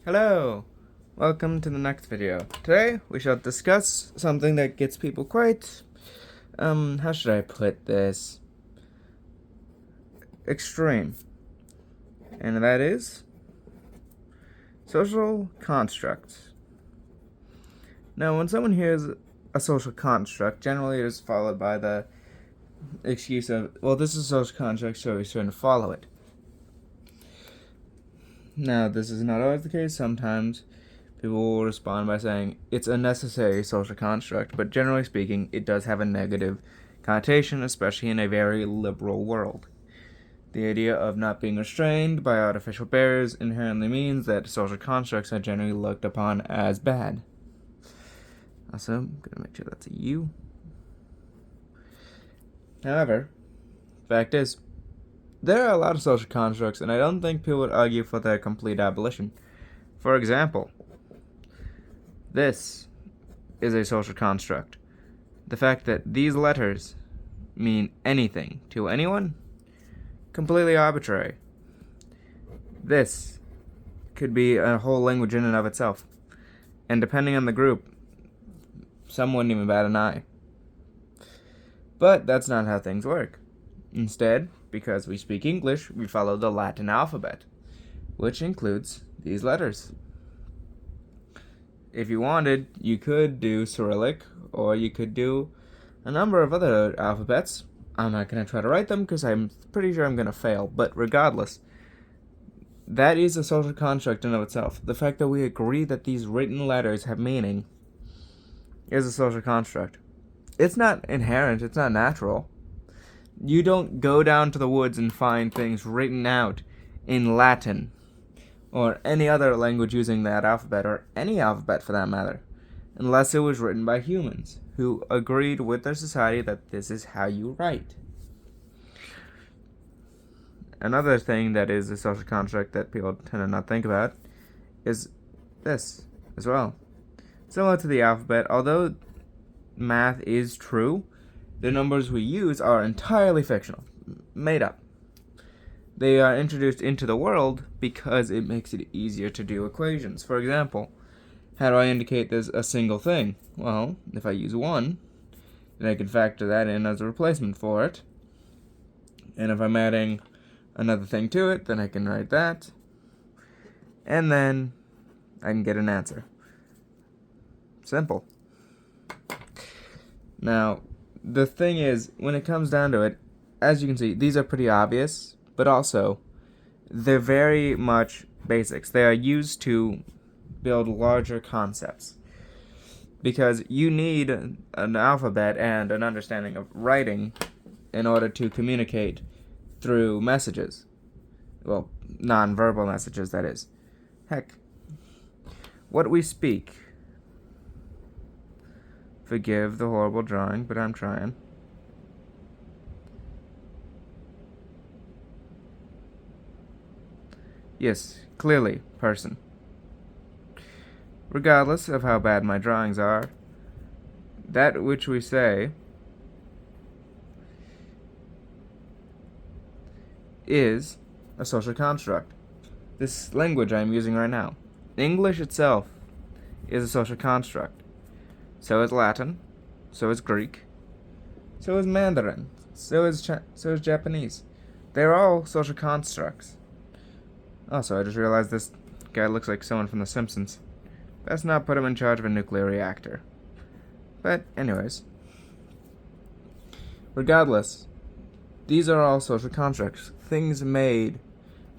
Hello! Welcome to the next video. Today, we shall discuss something that gets people quite, how should I put this? Extreme. And that is social constructs. Now, when someone hears a social construct, generally it is followed by the excuse of, well, this is a social construct, so we shouldn't follow it. Now, this is not always the case. Sometimes people will respond by saying it's a necessary social construct, but generally speaking, it does have a negative connotation, especially in a very liberal world. The idea of not being restrained by artificial barriers inherently means that social constructs are generally looked upon as bad. Also, I'm going to make sure that's a U. However, fact is, there are a lot of social constructs, and I don't think people would argue for their complete abolition. For example, this is a social construct. The fact that these letters mean anything to anyone, completely arbitrary. This could be a whole language in and of itself. And depending on the group, some wouldn't even bat an eye. But that's not how things work. Instead, because we speak English, we follow the Latin alphabet, which includes these letters. If you wanted, you could do Cyrillic, or you could do a number of other alphabets. I'm not going to try to write them because I'm pretty sure I'm going to fail, but regardless, that is a social construct in and of itself. The fact that we agree that these written letters have meaning is a social construct. It's not inherent, it's not natural. You don't go down to the woods and find things written out in Latin or any other language using that alphabet, or any alphabet for that matter, unless it was written by humans who agreed with their society that this is how you write. Another thing that is a social construct that people tend to not think about is this as well. Similar to the alphabet, although math is true, the numbers we use are entirely fictional, made up. They are introduced into the world because it makes it easier to do equations. For example, how do I indicate there's a single thing? Well, if I use 1, then I can factor that in as a replacement for it. And if I'm adding another thing to it, then I can write that. And then I can get an answer. Simple. Now, the thing is, when it comes down to it, as you can see, these are pretty obvious, but also, they're very much basics. They are used to build larger concepts. Because you need an alphabet and an understanding of writing in order to communicate through messages. Well, non-verbal messages, that is. Heck, what we speak. Forgive the horrible drawing, but I'm trying. Yes, clearly, person. Regardless of how bad my drawings are, that which we say is a social construct. This language I'm using right now, English itself, is a social construct. So is Latin, so is Greek, so is Mandarin, so is Japanese. They're all social constructs. Also, I just realized this guy looks like someone from The Simpsons. Best not put him in charge of a nuclear reactor. But anyways, regardless, these are all social constructs, things made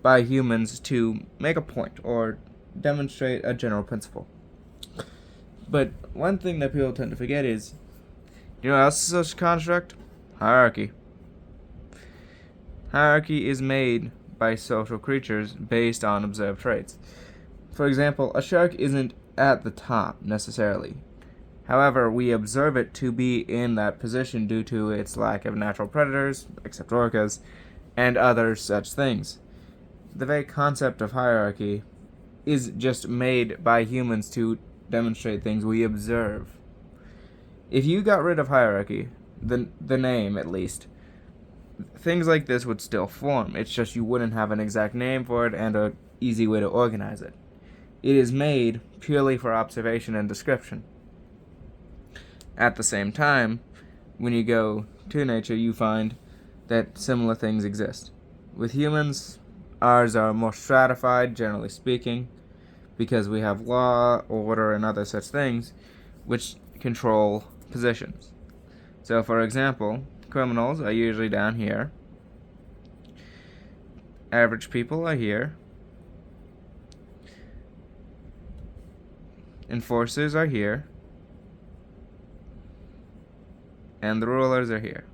by humans to make a point or demonstrate a general principle. But one thing that people tend to forget is, you know what else is a social construct? Hierarchy. Hierarchy is made by social creatures based on observed traits. For example, a shark isn't at the top necessarily. However, we observe it to be in that position due to its lack of natural predators, except orcas, and other such things. The very concept of hierarchy is just made by humans to demonstrate things we observe. If you got rid of hierarchy, the name at least, things like this would still form. It's just you wouldn't have an exact name for it and an easy way to organize it. It is made purely for observation and description. At the same time, when you go to nature, you find that similar things exist. With humans, ours are more stratified, generally speaking, because we have law, order, and other such things which control positions. So, for example, criminals are usually down here, average people are here, enforcers are here, and the rulers are here.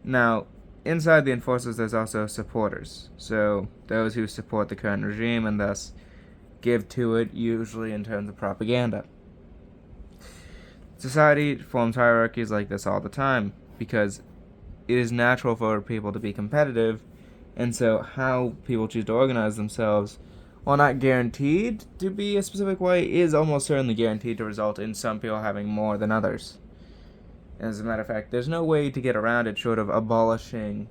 Now, inside the enforcers, there's also supporters. So, those who support the current regime and thus give to it, usually in terms of propaganda. Society forms hierarchies like this all the time because it is natural for people to be competitive, and so how people choose to organize themselves, while not guaranteed to be a specific way, is almost certainly guaranteed to result in some people having more than others. As a matter of fact, there's no way to get around it short of abolishing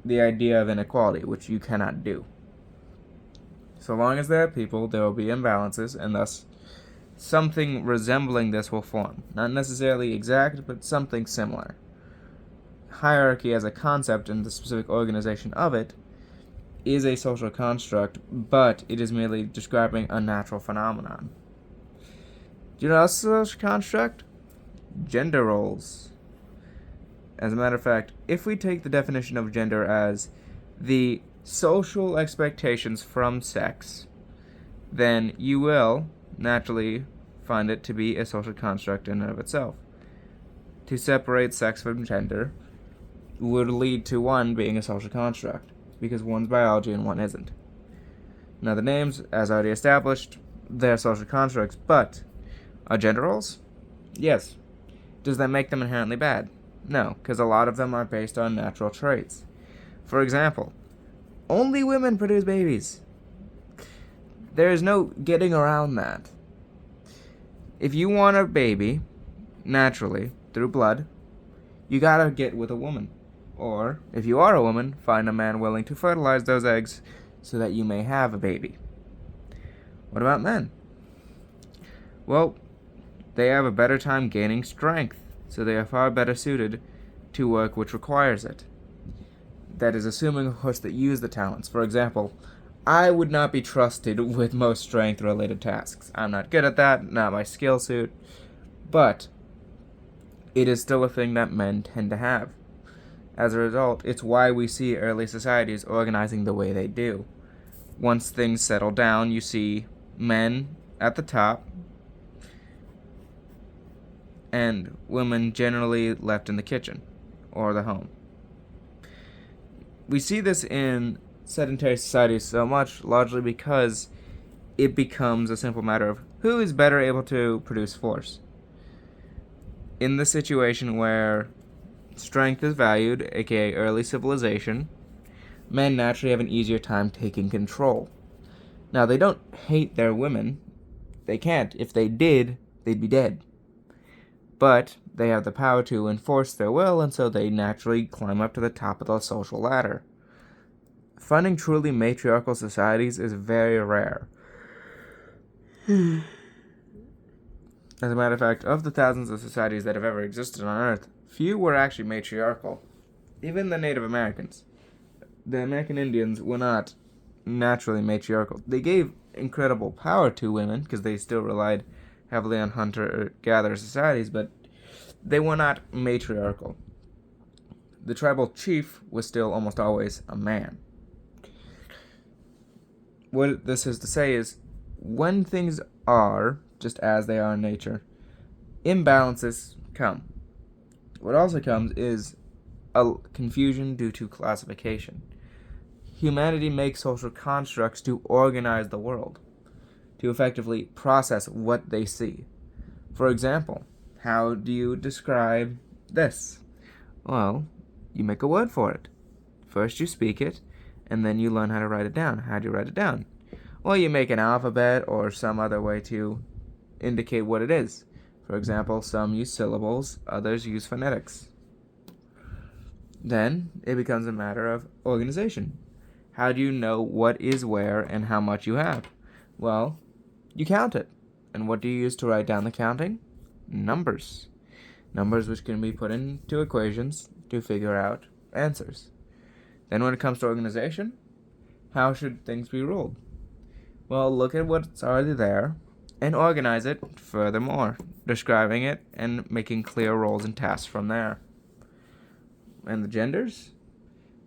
the idea of inequality, which you cannot do. So long as there are people, there will be imbalances, and thus something resembling this will form. Not necessarily exact, but something similar. Hierarchy as a concept and the specific organization of it is a social construct, but it is merely describing a natural phenomenon. Do you know what's a social construct? Gender roles. As a matter of fact, if we take the definition of gender as the social expectations from sex, then you will naturally find it to be a social construct in and of itself. To separate sex from gender would lead to one being a social construct, because one's biology and one isn't. Now the names, as already established, they're social constructs, but are gender roles? Yes. Does that make them inherently bad? No, because a lot of them are based on natural traits. For example, only women produce babies. There is no getting around that. If you want a baby, naturally, through blood, you gotta get with a woman. Or, if you are a woman, find a man willing to fertilize those eggs so that you may have a baby. What about men? Well, they have a better time gaining strength, so they are far better suited to work which requires it. That is assuming, of course, that you use the talents. For example, I would not be trusted with most strength-related tasks. I'm not good at that, not my skill suit, but it is still a thing that men tend to have. As a result, it's why we see early societies organizing the way they do. Once things settle down, you see men at the top, and women generally left in the kitchen or the home. We see this in sedentary societies so much, largely because it becomes a simple matter of who is better able to produce force. In the situation where strength is valued, aka early civilization, men naturally have an easier time taking control. Now, they don't hate their women. They can't. If they did, they'd be dead. But they have the power to enforce their will, and so they naturally climb up to the top of the social ladder. Finding truly matriarchal societies is very rare. As a matter of fact, of the thousands of societies that have ever existed on Earth, few were actually matriarchal. Even the Native Americans. The American Indians were not naturally matriarchal. They gave incredible power to women, because they still relied heavily on hunter-gatherer societies, but they were not matriarchal. The tribal chief was still almost always a man. What this is to say is, when things are just as they are in nature, imbalances come. What also comes is a confusion due to classification. Humanity makes social constructs to organize the world, to effectively process what they see. For example, how do you describe this? Well, you make a word for it. First you speak it, and then you learn how to write it down. How do you write it down? Well, you make an alphabet or some other way to indicate what it is. For example, some use syllables, others use phonetics. Then it becomes a matter of organization. How do you know what is where and how much you have? Well, you count it. And what do you use to write down the counting? Numbers. Numbers which can be put into equations to figure out answers. Then when it comes to organization, how should things be ruled? Well, look at what's already there and organize it furthermore, describing it and making clear roles and tasks from there. And the genders?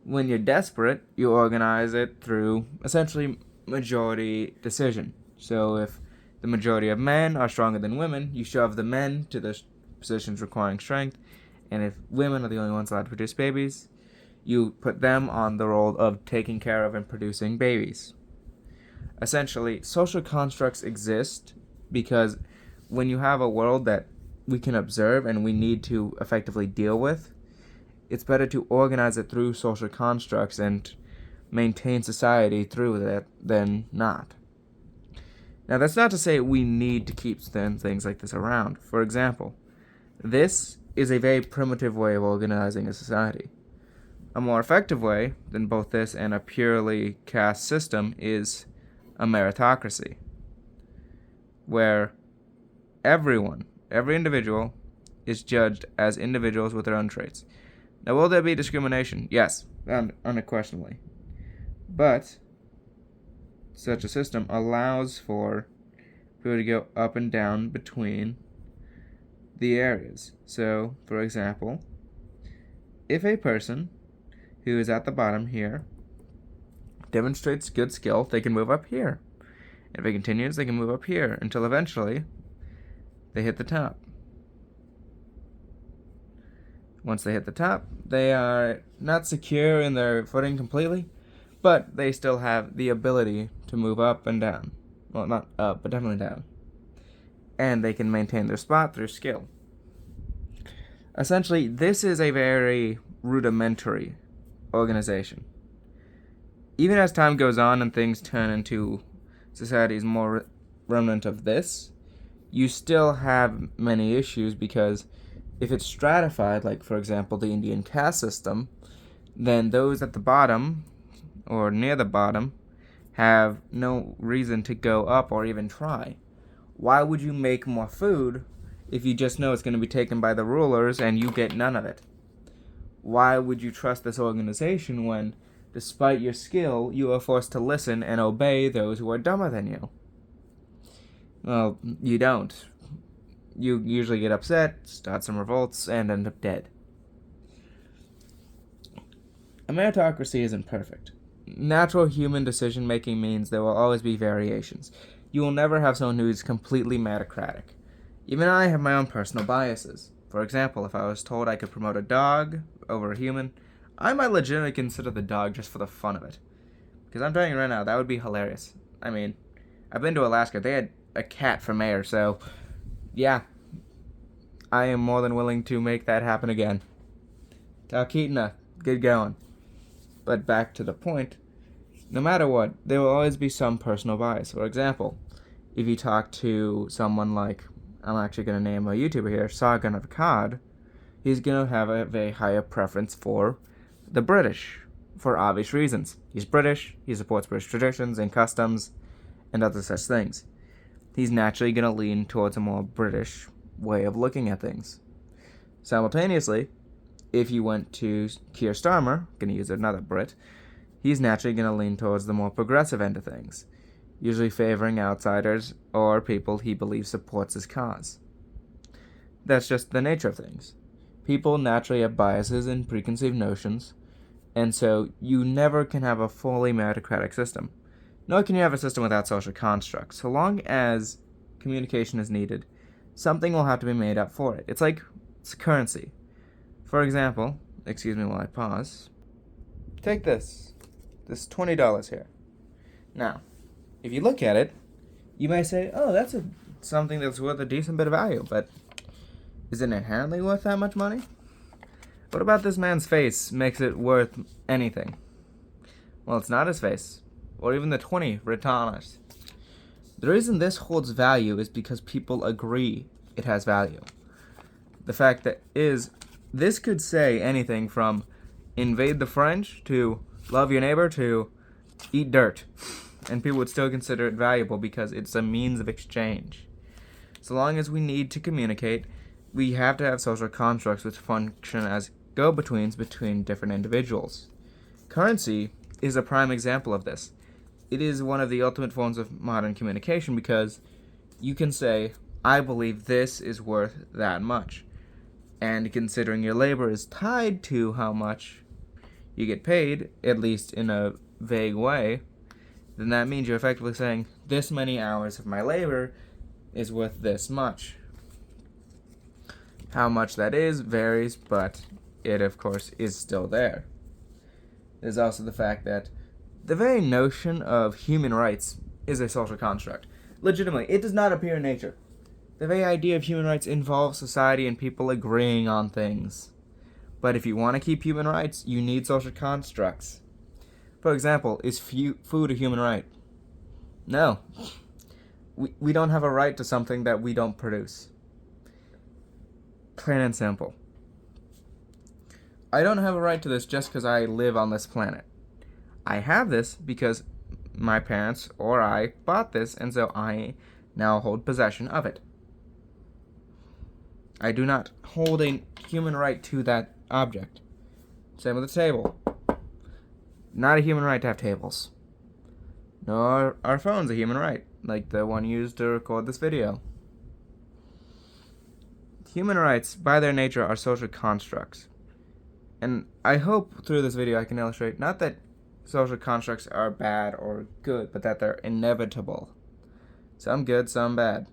When you're desperate, you organize it through essentially majority decision. So if the majority of men are stronger than women, you shove the men to the positions requiring strength, and if women are the only ones allowed to produce babies, you put them on the role of taking care of and producing babies. Essentially, social constructs exist because when you have a world that we can observe and we need to effectively deal with, it's better to organize it through social constructs and maintain society through that than not. Now, that's not to say we need to keep things like this around. For example, this is a very primitive way of organizing a society. A more effective way than both this and a purely caste system is a meritocracy, where every individual, is judged as individuals with their own traits. Now, will there be discrimination? Yes, unquestionably. But such a system allows for people to go up and down between the areas. So, for example, if a person who is at the bottom here demonstrates good skill, they can move up here. If it continues, they can move up here until eventually they hit the top. Once they hit the top, they are not secure in their footing completely, but they still have the ability to move up and down. Well, not up, but definitely down. And they can maintain their spot through skill. Essentially, this is a very rudimentary organization. Even as time goes on and things turn into societies more remnant of this, you still have many issues because if it's stratified, like for example the Indian caste system, then those at the bottom or near the bottom have no reason to go up or even try. Why would you make more food if you just know it's going to be taken by the rulers and you get none of it? Why would you trust this organization when, despite your skill, you are forced to listen and obey those who are dumber than you? Well, you don't. You usually get upset, start some revolts, and end up dead. A meritocracy isn't perfect. Natural human decision-making means there will always be variations. You will never have someone who is completely meritocratic. Even I have my own personal biases. For example, if I was told I could promote a dog over a human, I might legitimately consider the dog just for the fun of it. Because I'm telling you right now, that would be hilarious. I mean, I've been to Alaska. They had a cat for mayor, so yeah, I am more than willing to make that happen again. Talkeetna, good going. But back to the point, no matter what, there will always be some personal bias. For example, if you talk to someone like, I'm actually going to name a YouTuber here, Sargon of Akkad, he's going to have a very higher preference for the British, for obvious reasons. He's British, he supports British traditions and customs, and other such things. He's naturally going to lean towards a more British way of looking at things. Simultaneously, if you went to Keir Starmer, going to use another Brit, he's naturally going to lean towards the more progressive end of things, usually favoring outsiders or people he believes supports his cause. That's just the nature of things. People naturally have biases and preconceived notions, and so you never can have a fully meritocratic system. Nor can you have a system without social constructs. So long as communication is needed, something will have to be made up for it. It's like it's currency. For example, excuse me while I pause. Take this $20 here. Now, if you look at it, you may say, oh, that's something that's worth a decent bit of value, but is it inherently worth that much money? What about this man's face makes it worth anything? Well, it's not his face, or even the 20 written on it. The reason this holds value is because people agree it has value. The fact that this could say anything from invade the French to love your neighbor to eat dirt, and people would still consider it valuable because it's a means of exchange. So long as we need to communicate, we have to have social constructs which function as go-betweens between different individuals. Currency is a prime example of this. It is one of the ultimate forms of modern communication because you can say, I believe this is worth that much. And considering your labor is tied to how much you get paid, at least in a vague way, then that means you're effectively saying, this many hours of my labor is worth this much. How much that is varies, but it, of course, is still there. There's also the fact that the very notion of human rights is a social construct. Legitimately, it does not appear in nature. The very idea of human rights involves society and people agreeing on things. But if you want to keep human rights, you need social constructs. For example, is food a human right? No. We don't have a right to something that we don't produce. Plain and simple. I don't have a right to this just because I live on this planet. I have this because my parents or I bought this, and so I now hold possession of it. I do not hold a human right to that object. Same with a table. Not a human right to have tables. Nor our phone's a human right, like the one used to record this video. Human rights, by their nature, are social constructs. And I hope through this video I can illustrate not that social constructs are bad or good, but that they're inevitable. Some good, some bad.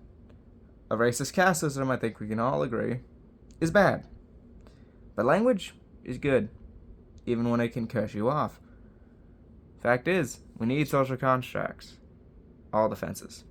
A racist caste system, I think we can all agree, is bad. But language is good, even when it can curse you off. Fact is, we need social constructs. All defenses.